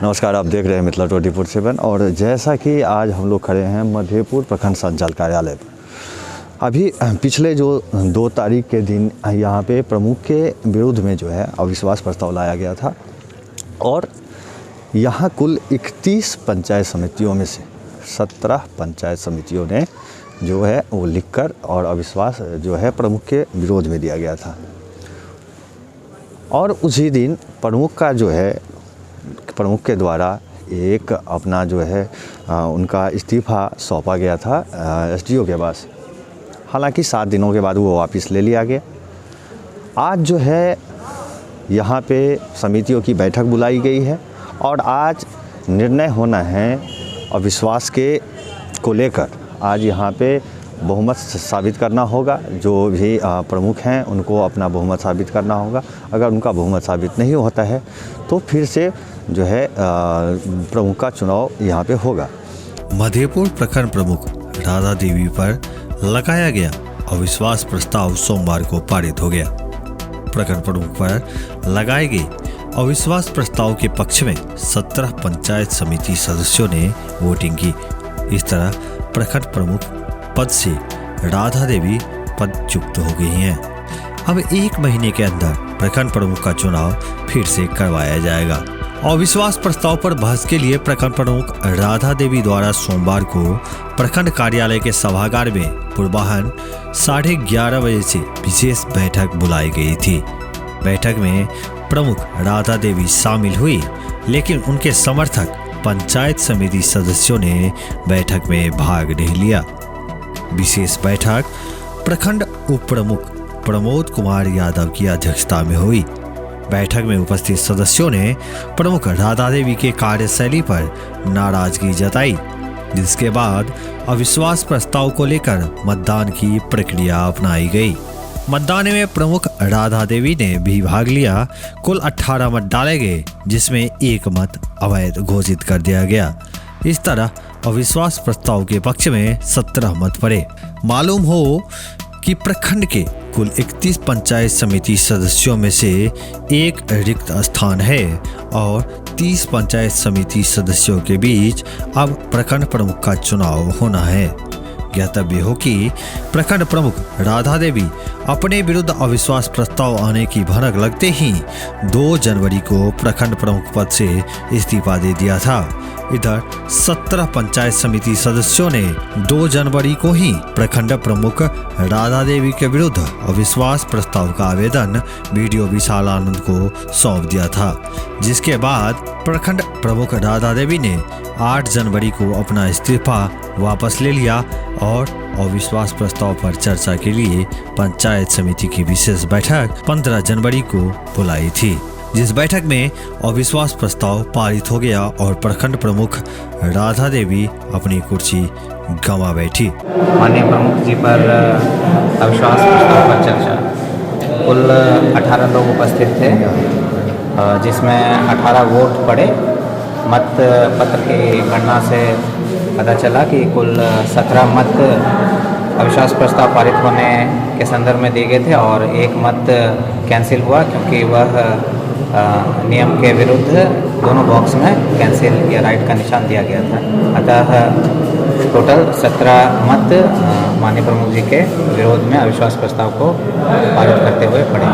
नमस्कार, आप देख रहे हैं मिथिला 24/7 और जैसा कि आज हम लोग खड़े हैं मधेपुर प्रखंड संचालक कार्यालय पर। अभी पिछले जो 2 तारीख के दिन यहाँ पे प्रमुख के विरुद्ध में जो है अविश्वास प्रस्ताव लाया गया था और यहाँ कुल 31 पंचायत समितियों में से 17 पंचायत समितियों ने जो है वो लिखकर और अविश्वास जो है प्रमुख के विरोध में दिया गया था। और उसी दिन प्रमुख के द्वारा एक अपना जो है उनका इस्तीफ़ा सौंपा गया था एसडीओ के पास। हालांकि 7 दिनों के बाद वो वापस ले लिया गया। आज जो है यहाँ पे समितियों की बैठक बुलाई गई है और आज निर्णय होना है अविश्वास को लेकर। आज यहाँ पे बहुमत साबित करना होगा, जो भी प्रमुख हैं उनको अपना बहुमत साबित करना होगा। अगर उनका बहुमत साबित नहीं होता है तो फिर से जो है प्रमुख का चुनाव यहाँ पे होगा। मधेपुर प्रखंड प्रमुख राधा देवी पर लगाया गया अविश्वास प्रस्ताव सोमवार को पारित हो गया। प्रखंड प्रमुख पर लगाए गए अविश्वास प्रस्ताव के पक्ष में 17 पंचायत समिति सदस्यों ने वोटिंग की। इस तरह प्रखंड प्रमुख पद से राधा देवी पदच्युत हो गई हैं। अब 1 महीने के अंदर प्रखंड प्रमुख का चुनाव फिर से करवाया जाएगा। अविश्वास प्रस्ताव पर बहस के लिए प्रखंड प्रमुख राधा देवी द्वारा सोमवार को प्रखंड कार्यालय के सभागार में पूर्वाह्न 11:30 बजे से विशेष बैठक बुलाई गई थी। बैठक में प्रमुख राधा देवी शामिल हुई, लेकिन उनके समर्थक पंचायत समिति सदस्यों ने बैठक में भाग नहीं लिया। विशेष बैठक प्रखंड उप प्रमुख प्रमोद कुमार यादव की अध्यक्षता में हुई। बैठक में उपस्थित सदस्यों ने प्रमुख राधा देवी के कार्यशैली पर नाराजगी जताई, जिसके बाद अविश्वास प्रस्ताव को लेकर मतदान की प्रक्रिया अपनाई गई। मतदान में प्रमुख राधा देवी ने भी भाग लिया। कुल 18 मत डाले गए, जिसमें 1 मत अवैध घोषित कर दिया गया। इस तरह अविश्वास प्रस्ताव के पक्ष में 17 मत पड़े। मालूम हो कि प्रखंड के कुल 31 पंचायत समिति सदस्यों में से 1 रिक्त स्थान है और 30 पंचायत समिति सदस्यों के बीच अब प्रखंड प्रमुख का चुनाव होना है। ज्ञातव्य हो कि प्रखंड प्रमुख राधा देवी अपने विरुद्ध अविश्वास प्रस्ताव आने की भनक लगते ही 2 जनवरी को प्रखंड प्रमुख पद से इस्तीफा दे दिया था। इधर 17 पंचायत समिति सदस्यों ने 2 जनवरी को ही प्रखंड प्रमुख राधा देवी के विरुद्ध अविश्वास प्रस्ताव का आवेदन बीडीओ विशाल आनंद को सौंप दिया था, जिसके बाद प्रखंड प्रमुख राधा देवी ने 8 जनवरी को अपना इस्तीफा वापस ले लिया और अविश्वास प्रस्ताव पर चर्चा के लिए पंचायत समिति की विशेष बैठक 15 जनवरी को बुलाई थी, जिस बैठक में अविश्वास प्रस्ताव पारित हो गया और प्रखंड प्रमुख राधा देवी अपनी कुर्सी गंवा बैठी। माननीय प्रमुख जी पर अविश्वास प्रस्ताव पर चर्चा कुल 18 लोग उपस्थित थे, जिसमें 18 वोट पड़े। मत पत्र की गणना से पता चला कि कुल 17 मत अविश्वास प्रस्ताव पारित होने के संदर्भ में दिए गए थे और 1 मत कैंसिल हुआ, क्योंकि वह नियम के विरुद्ध दोनों बॉक्स में कैंसिल या राइट का निशान दिया गया था। अतः टोटल 17 मत माननीय प्रमुख जी के विरोध में अविश्वास प्रस्ताव को पारित करते हुए पड़े।